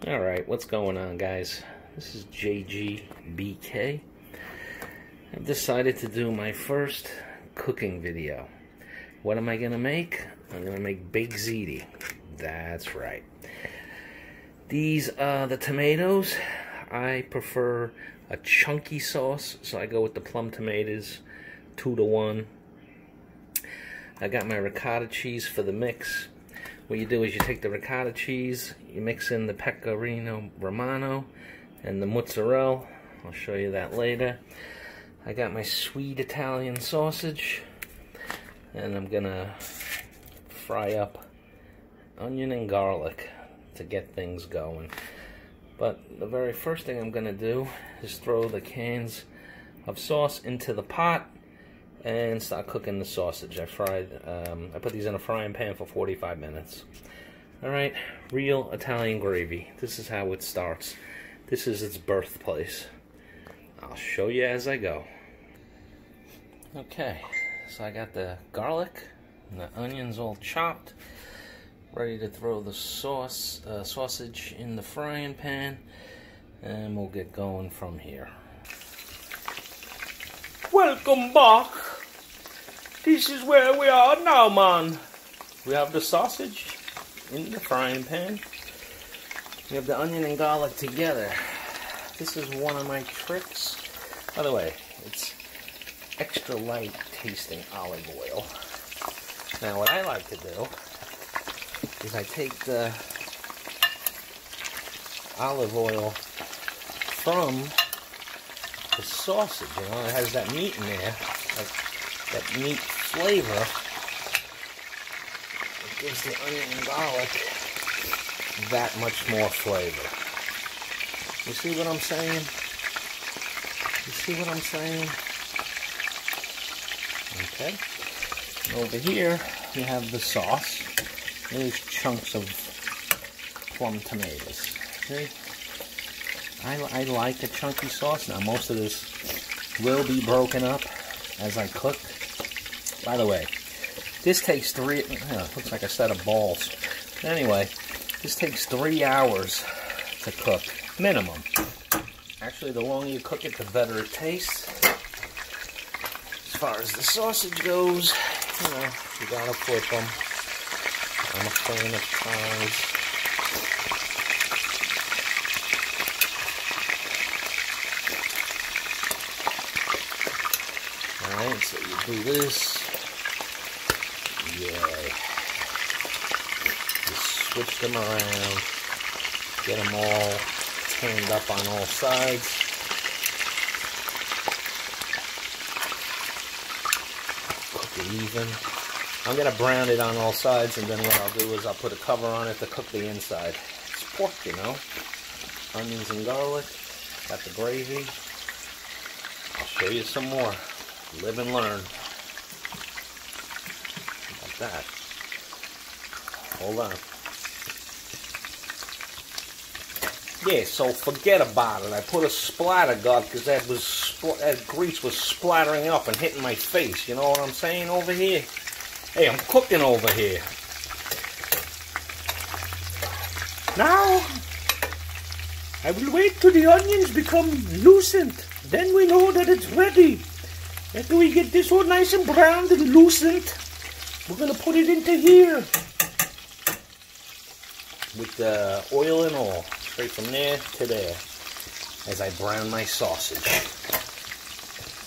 Alright, what's going on, guys? This is Jaygee BK. I've decided to do my first cooking video. What am I gonna make? I'm gonna make baked ziti. That's right. These are the tomatoes. I prefer a chunky sauce, so I go with the plum tomatoes, 2-to-1. I got my ricotta cheese for the mix. What you do is you take the ricotta cheese, you mix in the pecorino romano and the mozzarella. I'll show you that later. I got my sweet Italian sausage, and I'm gonna fry up onion and garlic to get things going. But the very first thing I'm gonna do is throw the cans of sauce into the pot and start cooking the sausage. I put these in a frying pan for 45 minutes. Alright, real Italian gravy. This is how it starts. This is its birthplace. I'll show you as I go. Okay, so I got the garlic and the onions all chopped. Ready to throw the sausage in the frying pan, and we'll get going from here. Welcome back. This is where we are now, man. We have the sausage in the frying pan. We have the onion and garlic together. This is one of my tricks. By the way, it's extra light tasting olive oil. Now what I like to do is I take the olive oil from the sausage, you know, it has that meat in there, that meat flavor. It gives the onion and garlic that much more flavor. You see what I'm saying? You see what I'm saying? Okay. And over here, you have the sauce. There's chunks of plum tomatoes. See? I like a chunky sauce. Now, most of this will be broken up as I cook. By the way, this takes looks like a set of balls. Anyway, this takes 3 hours to cook, minimum. Actually, the longer you cook it, the better it tastes. As far as the sausage goes, you know, you gotta flip them. I'm a fan of ties. Alright, so you do this. Yeah. Just switch them around. Get them all turned up on all sides. Cook it even. I'm going to brown it on all sides, and then what I'll do is I'll put a cover on it to cook the inside. It's pork, you know. Onions and garlic. Got the gravy. I'll show you some more. Live and learn. Like that. Hold on. Yeah, so forget about it. I put a splatter guard because that grease was splattering up and hitting my face. You know what I'm saying over here? Hey, I'm cooking over here. Now, I will wait till the onions become lucent. Then we know that it's ready. After we get this all nice and browned and lucent, we're going to put it into here. With the oil and all. Straight from there to there. As I brown my sausage.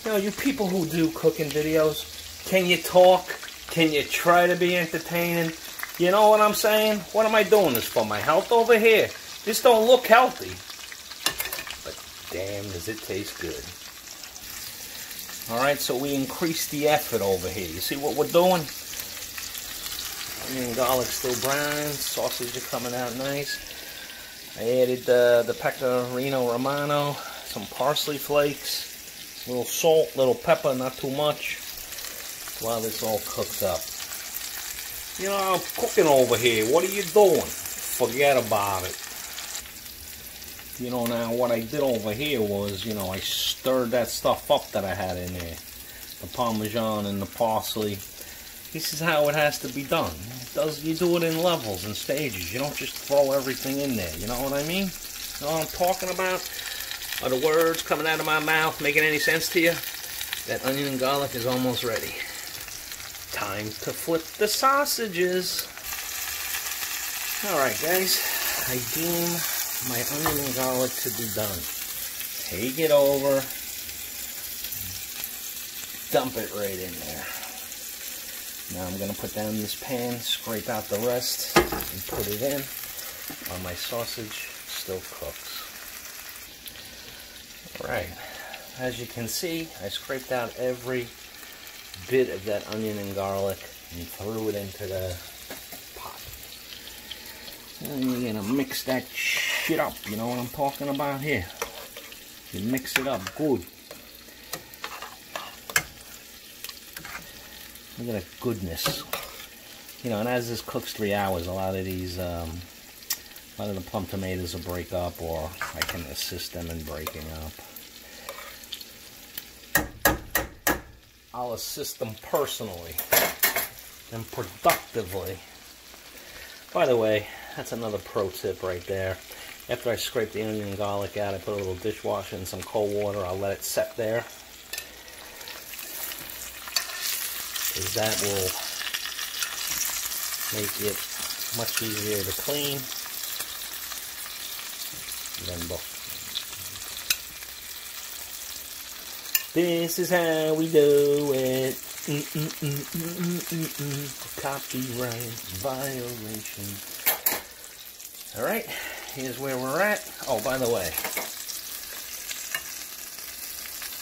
You know, you people who do cooking videos, can you talk? Can you try to be entertaining? You know what I'm saying? What am I doing this for? My health over here? This don't look healthy. But damn, does it taste good. Alright, so we increase the effort over here. You see what we're doing? Onion and garlic still brown. Sausage are coming out nice. I added the pecorino romano. Some parsley flakes. A little salt, little pepper, not too much. While this all cooks up. You know, I'm cooking over here. What are you doing? Forget about it. You know, now what I did over here was, you know, I stirred that stuff up that I had in there. The Parmesan and the parsley. This is how it has to be done. You do it in levels and stages. You don't just throw everything in there. You know what I mean? You know what I'm talking about? Are the words coming out of my mouth making any sense to you? That onion and garlic is almost ready. Time to flip the sausages. Alright guys, I deem my onion and garlic to be done. Take it over. Dump it right in there. Now I'm going to put down this pan, scrape out the rest, and put it in while my sausage still cooks. Alright, as you can see, I scraped out every bit of that onion and garlic and threw it into the pot. And you're going to mix that shit up, you know what I'm talking about here. You mix it up good. Look at that goodness. You know, and as this cooks 3 hours, a lot of the plum tomatoes will break up, or I can assist them in breaking up. I'll assist them personally and productively. By the way, that's another pro tip right there. After I scrape the onion and garlic out, I put a little dishwasher and some cold water. I'll let it set there. Because that will make it much easier to clean. This is how we do it. Copyright violation. Alright, here's where we're at. Oh, by the way,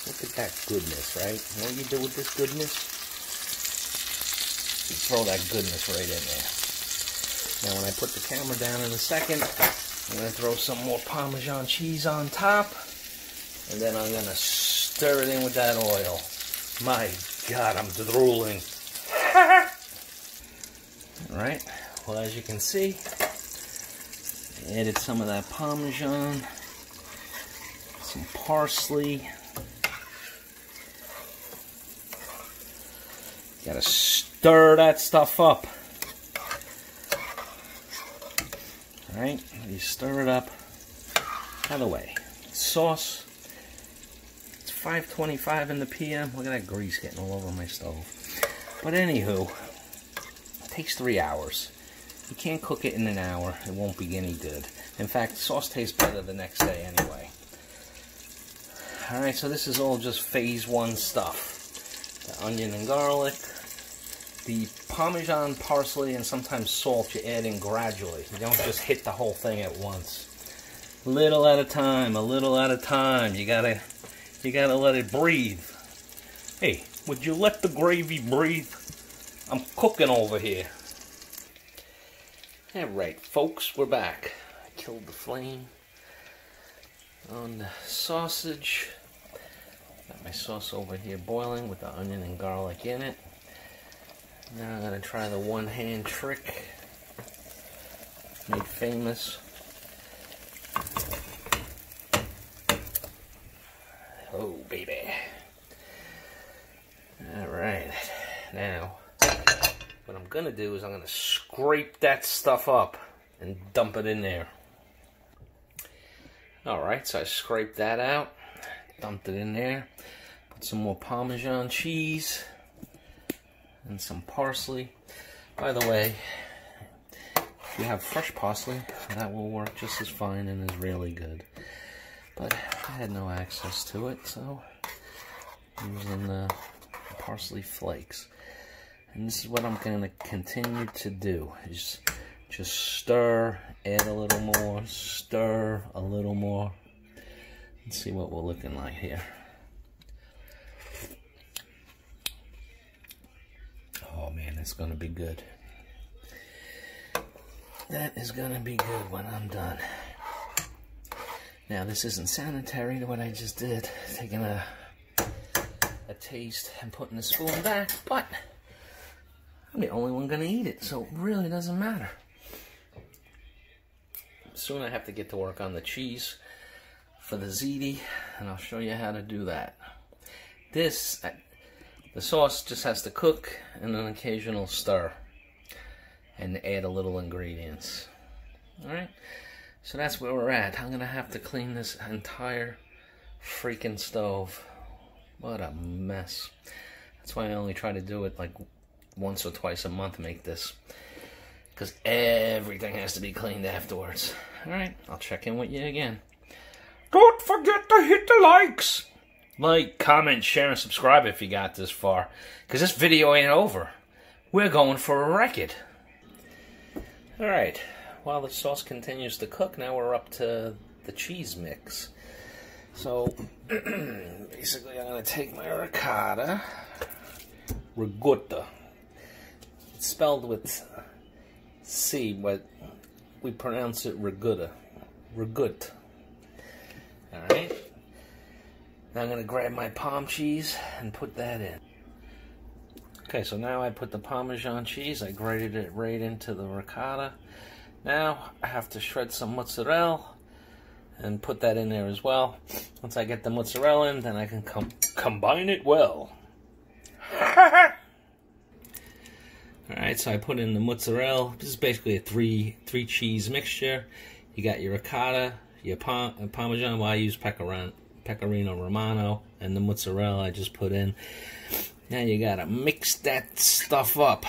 look at that goodness, right? You know what you do with this goodness? You throw that goodness right in there. Now when I put the camera down in a second, I'm going to throw some more Parmesan cheese on top. And then I'm going to stir it in with that oil. My God, I'm drooling. Alright, well as you can see, I added some of that Parmesan, some parsley. Gotta stir that stuff up. Alright, you stir it up. By the way, sauce, it's 5:25 in the PM. Look at that grease getting all over my stove. But anywho, it takes 3 hours. You can't cook it in an hour. It won't be any good. In fact, sauce tastes better the next day anyway. Alright, so this is all just phase 1 stuff. The onion and garlic. The Parmesan, parsley, and sometimes salt you add in gradually. You don't just hit the whole thing at once. Little at a time, a little at a time. You gotta let it breathe. Hey, would you let the gravy breathe? I'm cooking over here. Alright, folks, we're back. I killed the flame on the sausage. Got my sauce over here boiling with the onion and garlic in it. Now I'm going to try the one-hand trick made famous. Oh, baby. Alright. Now, what I'm going to do is I'm going to scrape that stuff up and dump it in there. Alright, so I scraped that out, dumped it in there, put some more Parmesan cheese and some parsley. By the way, if you have fresh parsley, that will work just as fine and is really good. But I had no access to it, so I'm using the parsley flakes. And this is what I'm going to continue to do, is just stir, add a little more, stir a little more. Let's see what we're looking like here. Oh man, it's going to be good. That is going to be good when I'm done. Now this isn't sanitary to what I just did, taking a taste and putting the spoon back, but I'm the only one going to eat it, so it really doesn't matter. Soon I have to get to work on the cheese for the ziti, and I'll show you how to do that. This, The sauce just has to cook and an occasional stir and add a little ingredients. Alright, so that's where we're at. I'm gonna have to clean this entire freaking stove. What a mess. That's why I only try to do it like once or twice a month, make this, because everything has to be cleaned afterwards. Alright, I'll check in with you again. Don't forget to hit the likes! Like, comment, share, and subscribe if you got this far, because this video ain't over. We're going for a record. Alright, while the sauce continues to cook, now we're up to the cheese mix. So, basically I'm going to take my ricotta, ricotta. It's spelled with C, but we pronounce it ricotta. Ricotta. Alright. Now I'm going to grab my Parm cheese and put that in. Okay, so now I put the Parmesan cheese, I grated it right into the ricotta. Now I have to shred some mozzarella and put that in there as well. Once I get the mozzarella in, then I can combine it well. Alright, so I put in the mozzarella. This is basically a three cheese mixture. You got your ricotta, your Parmesan, well I use Pecorino Romano, and the mozzarella I just put in. Now you gotta mix that stuff up.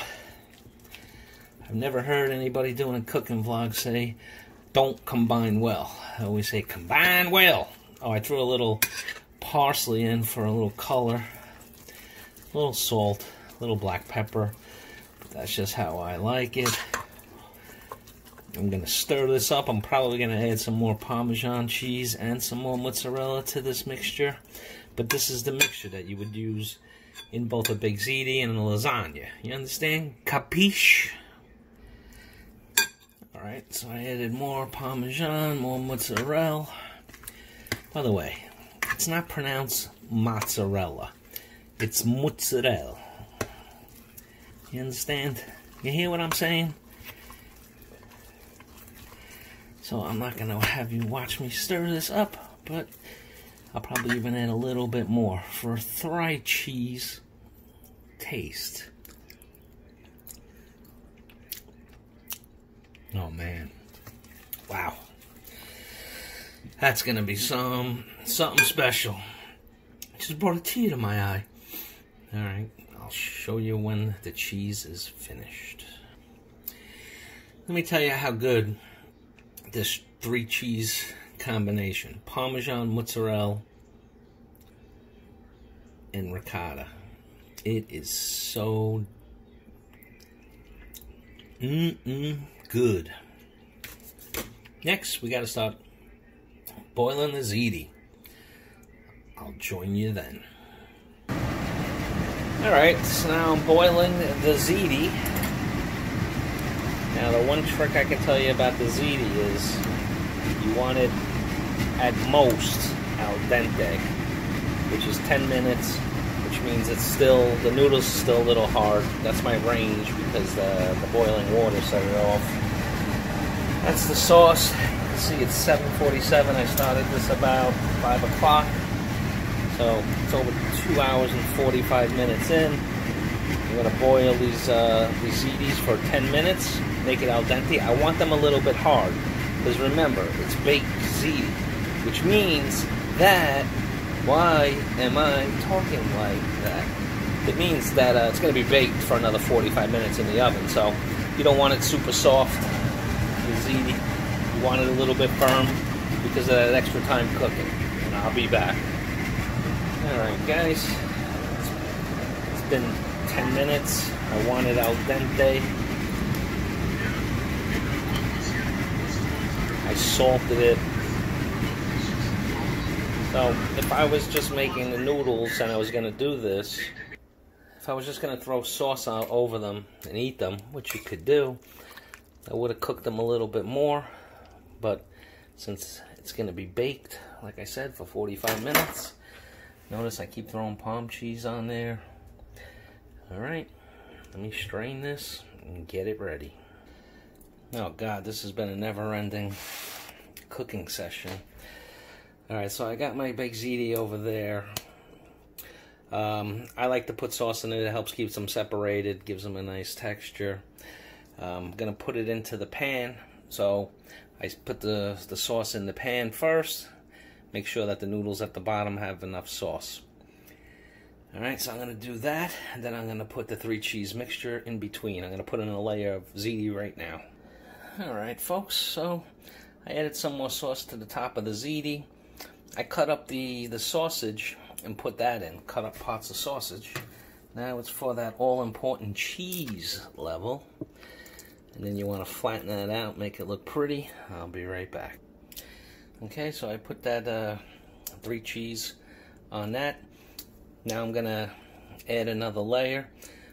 I've never heard anybody doing a cooking vlog say, don't combine well. I always say, combine well. Oh, I threw a little parsley in for a little color. A little salt, a little black pepper. That's just how I like it. I'm going to stir this up. I'm probably going to add some more Parmesan cheese and some more mozzarella to this mixture. But this is the mixture that you would use in both a baked ziti and a lasagna. You understand? Capiche? Alright, so I added more Parmesan, more mozzarella. By the way, it's not pronounced mozzarella. It's mozzarella. You understand? You hear what I'm saying? So I'm not going to have you watch me stir this up, but I'll probably even add a little bit more for a three cheese taste. Oh man. Wow. That's going to be something special. Just brought a tear to my eye. Alright, I'll show you when the cheese is finished. Let me tell you how good this three cheese combination, Parmesan, mozzarella, and ricotta. It is so good. Next, we got to start boiling the ziti. I'll join you then. Alright, so now I'm boiling the ziti. Now the one trick I can tell you about the ziti is you want it at most al dente, which is 10 minutes, which means it's still, the noodles are still a little hard. That's my range because the boiling water set it off. That's the sauce. You can see it's 7:47. I started this about 5 o'clock. So it's over 2 hours and 45 minutes in. I'm going to boil these zitis for 10 minutes, make it al dente. I want them a little bit hard, because remember, it's baked ziti, which means that, why am I talking like that? It means that it's going to be baked for another 45 minutes in the oven, so you don't want it super soft, the ziti. You want it a little bit firm because of that extra time cooking, and I'll be back. Alright guys, it's been 10 minutes. I want it al dente. I salted it. So if I was just making the noodles and I was going to do this, if I was just going to throw sauce out over them and eat them, which you could do, I would have cooked them a little bit more. But since it's going to be baked, like I said, for 45 minutes, notice I keep throwing Parm cheese on there. Alright, let me strain this and get it ready. Oh God, this has been a never-ending cooking session. Alright, so I got my baked ziti over there. I like to put sauce in it. It helps keep them separated, gives them a nice texture. I'm going to put it into the pan. So I put the sauce in the pan first. Make sure that the noodles at the bottom have enough sauce. Alright, so I'm going to do that. And then I'm going to put the 3 cheese mixture in between. I'm going to put in a layer of ziti right now. Alright, folks. So I added some more sauce to the top of the ziti. I cut up the sausage and put that in. Cut up parts of sausage. Now it's for that all-important cheese level. And then you want to flatten that out, make it look pretty. I'll be right back. Okay, so I put that 3 cheese on that. Now I'm going to add another layer.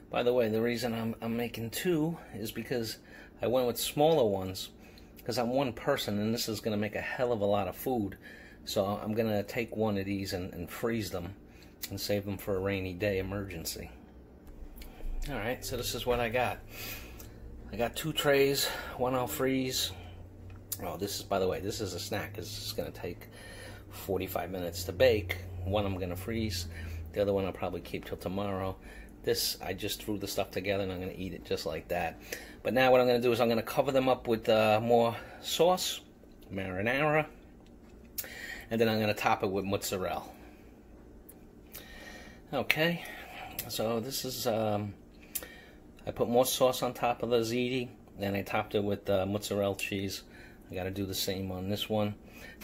By the way, the reason I'm making 2 is because I went with smaller ones because I'm one person and this is going to make a hell of a lot of food. So I'm going to take one of these and freeze them and save them for a rainy day emergency. Alright, so this is what I got. I got 2 trays, one I'll freeze. Oh, this is, by the way, this is a snack because it's going to take 45 minutes to bake. One I'm going to freeze. The other one I'll probably keep till tomorrow. This, I just threw the stuff together and I'm going to eat it just like that. But now what I'm going to do is I'm going to cover them up with more sauce, marinara, and then I'm going to top it with mozzarella. Okay, so this is, I put more sauce on top of the ziti, and I topped it with mozzarella cheese. I got to do the same on this one.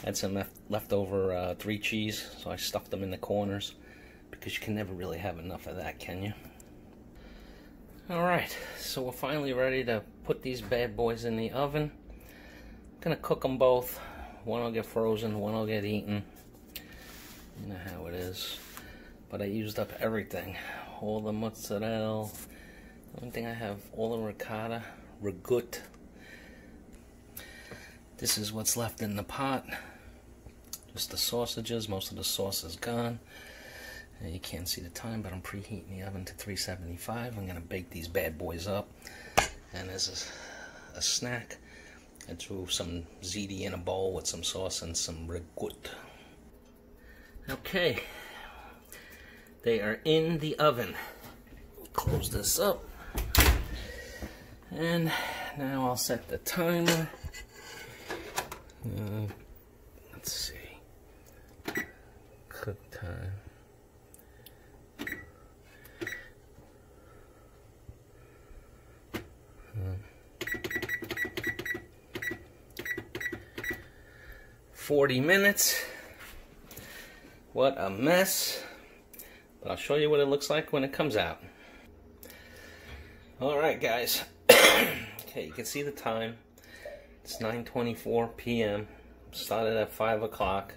Had some leftover 3 cheese, so I stuffed them in the corners, because you can never really have enough of that, can you? Alright, so we're finally ready to put these bad boys in the oven. I'm going to cook them both. One will get frozen, one will get eaten. You know how it is. But I used up everything. All the mozzarella. The only thing I have, all the ricotta, ragout. This is what's left in the pot. Just the sausages. Most of the sauce is gone. You can't see the time, but I'm preheating the oven to 375. I'm going to bake these bad boys up. And as a snack, I threw some ziti in a bowl with some sauce and some ragout. Okay. They are in the oven. Close this up. And now I'll set the timer. Let's see. Cook time. $40 minutes. What a mess. But I'll show you what it looks like when it comes out. Alright guys. Okay, you can see the time. It's 9:24 p.m. Started at 5 o'clock.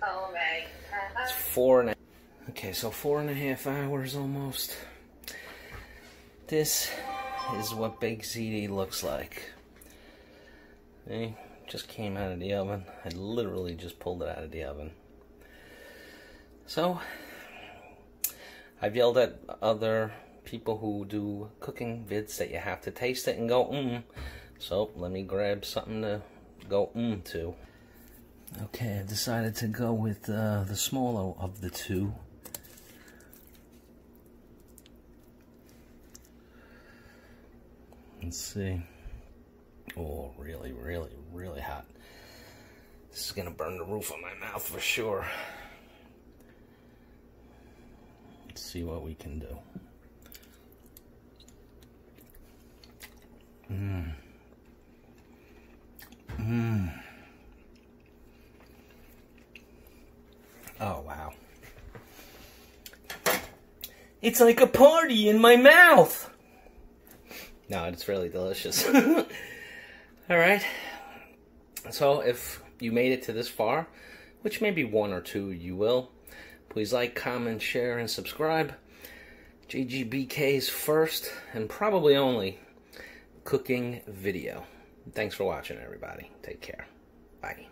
It's 4 Okay, so 4.5 hours almost. This is what baked ziti looks like. Okay, just came out of the oven. I literally just pulled it out of the oven. So, I've yelled at other people who do cooking vids that you have to taste it and go, So, let me grab something to go, to. Okay, I decided to go with the smaller of the 2. Let's see. Oh, really, really, really hot. This is gonna burn the roof of my mouth for sure. Let's see what we can do. Oh, wow. It's like a party in my mouth! No, it's really delicious. Alright. So, if you made it to this far, which maybe 1 or 2 you will, please like, comment, share, and subscribe. Jaygee BK's first, and probably only, cooking video. Thanks for watching, everybody. Take care. Bye.